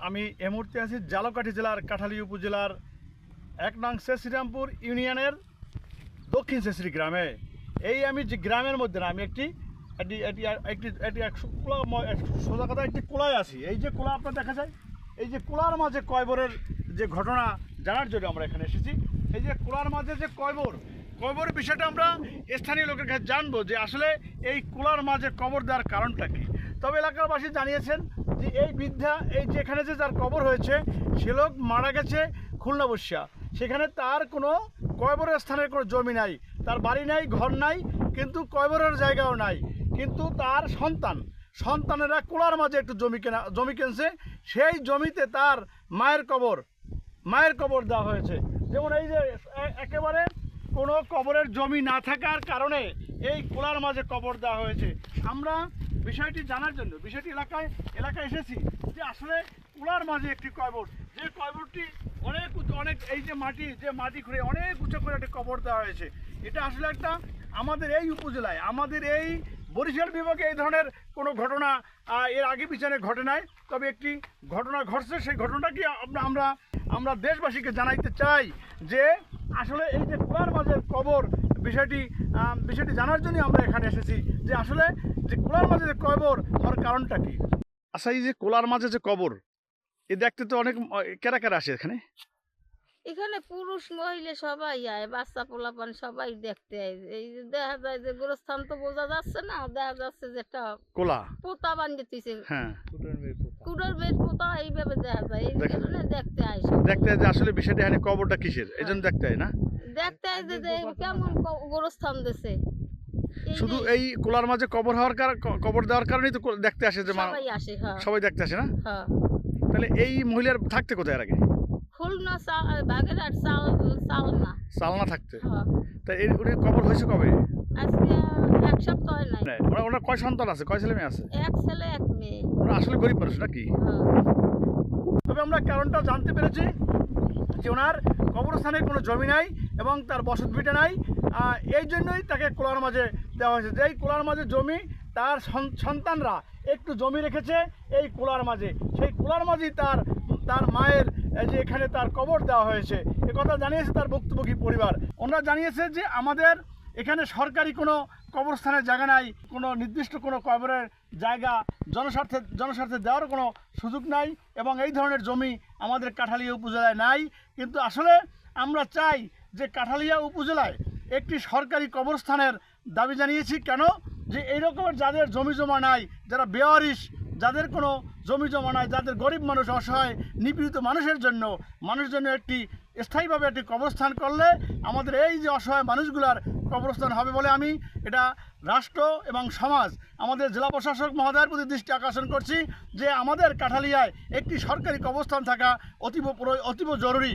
আমি এই মুহূর্তে আছি ঝালকাঠি জেলার কাঠালী উপজেলার ১ নং শ্রীরামপুর ইউনিয়নের দক্ষিণ শেষরি গ্রামে। এই আমি যে গ্রামের মধ্যে না, আমি একটি সোজা কথা একটি কোলায় আছি। এই যে কোলা আপনার দেখা যায়, এই যে কোলার মাঝে কয়বরের যে ঘটনা জানার জন্য আমরা এখানে এসেছি। এই যে কোলার মাঝে যে কয়বরের বিষয়টা আমরা স্থানীয় লোকের কাছে জানবো যে আসলে এই কোলার মাঝে কবর দেওয়ার কারণটা কী। তবে এলাকাবাসী জানিয়েছেন যে এই বৃদ্ধা, এই যেখানে যে যার কবর হয়েছে সে লোক মারা গেছে খুলনা বসিয়া। সেখানে তার কোনো কয়বরের স্থানের কোনো জমি নাই, তার বাড়ি নাই, ঘর নাই, কিন্তু কয়বরের জায়গাও নাই। কিন্তু তার সন্তানেরা কোলার মাঝে একটু জমি কিনছে। সেই জমিতে তার মায়ের কবর দেওয়া হয়েছে। যেমন এই যে একেবারে কোনো কবরের জমি না থাকার কারণে এই কোলার মাঝে কবর দেওয়া হয়েছে। আমরা বিষয়টি জানার জন্য এলাকায় এসেছি যে আসলে কোলার মাঝে একটি কবর, যে কবরটি অনেক এই যে মাটি খুঁড়ে অনেক উঁচু করে একটি কবর দেওয়া হয়েছে। এটা আসলে একটা আমাদের এই উপজেলায়, আমাদের এই বরিশাল বিভাগে এই ধরনের কোনো ঘটনা এর আগে পিছনে ঘটে নাই। তবে একটি ঘটনা ঘটছে, সেই ঘটনাটি আমরা দেশবাসীকে জানাইতে চাই যে আসলে এই যে কোলার মাঝের কবর বিষয়টি জানার জন্য আমরা এখানে এসেছি যে আসলে যে কোলার মাঝে যে কবর হওয়ার কারণটা কি। আচ্ছা, এই যে কোলার মাঝে যে কবর, এ দেখতে তো অনেক কেরা আসে এখানে? এখানে পুরুষ মহিলা সবাই আয়, বাচ্চা পোলাপান সবাই দেখতে আয়। এই যে দেখা যায় যে গোরস্থান তো বোঝা যাচ্ছে না, দেখা যাচ্ছে যে একটা কোলা পোতা বানিয়ে দিতেছে। হ্যাঁ, কুড়োর বের পোতা এইভাবে দেখা যায়। এই কারণে দেখতে আয় দেখতে যে আসলে বিষয়টা এখানে কবরটা কিসের, এই জন্য দেখতে হয় না, দেখতে আয় যে কেমন গোরস্থান দিছে। শুধু এই কোলার মাঝে কবর দেওয়ার কারণেই তো দেখতে আসে, যে সবাই আসে। হ্যাঁ, সবাই দেখতে আসে না। হ্যাঁ। তাহলে এই মহিলার থাকতে কোথায় আগে? খুলনা বাগেরহাট চালনা থাকতে। হ্যাঁ। তা উনি কবর হয়েছে কবে? আজকে 1 সপ্তাহ নাই। ওনার কয় সন্তান আছে, কয় ছেলে মেয়ে আছে? 1 ছেলে 1 মেয়ে। ওরা আসলে গরিব মানুষ নাকি? হ্যাঁ। তবে আমরা কারণটা জানতে পেরেছি যে ওনার কবরস্থানে কোনো জমি নাই এবং তার বসত ভিটে নাই। এই জন্যই তাকে কোলার মাঝে দেওয়া হয়েছে। যে এই কোলার মাঝে জমি, তার সন্তানরা একটু জমি রেখেছে এই কোলার মাঝে। সেই কোলার মাঝেই তার মায়ের যে এখানে তার কবর দেওয়া হয়েছে, এ কথা জানিয়েছে তার ভুক্তভোগী পরিবার। ওনারা জানিয়েছে যে আমাদের এখানে সরকারি কোনো কবরস্থানের জায়গা নাই, কোনো নির্দিষ্ট কোনো কবরের জায়গা জনস্বার্থে দেওয়ার কোনো সুযোগ নাই এবং এই ধরনের জমি আমাদের কাঠালিয়া উপজেলায় নাই। কিন্তু আসলে আমরা চাই যে কাঠালিয়া উপজেলায় একটি সরকারি কবরস্থানের দাবি জানিয়েছি। কেন যে এই রকমের যাদের জমি জমা নাই, যারা বেওয়ারিশ, যাদের কোনো জমি জমা নাই, যাদের গরিব মানুষ, অসহায় নিপীড়িত মানুষের জন্য একটি স্থায়ীভাবে একটি কবরস্থান করলে আমাদের এই যে অসহায় মানুষগুলার কবরস্থান হবে বলে আমি এটা রাষ্ট্র এবং সমাজ, আমাদের জেলা প্রশাসক মহোদয়ের প্রতি দৃষ্টি আকর্ষণ করছি যে আমাদের কাঠালিয়ায় একটি সরকারি কবরস্থান থাকা অতীব জরুরি।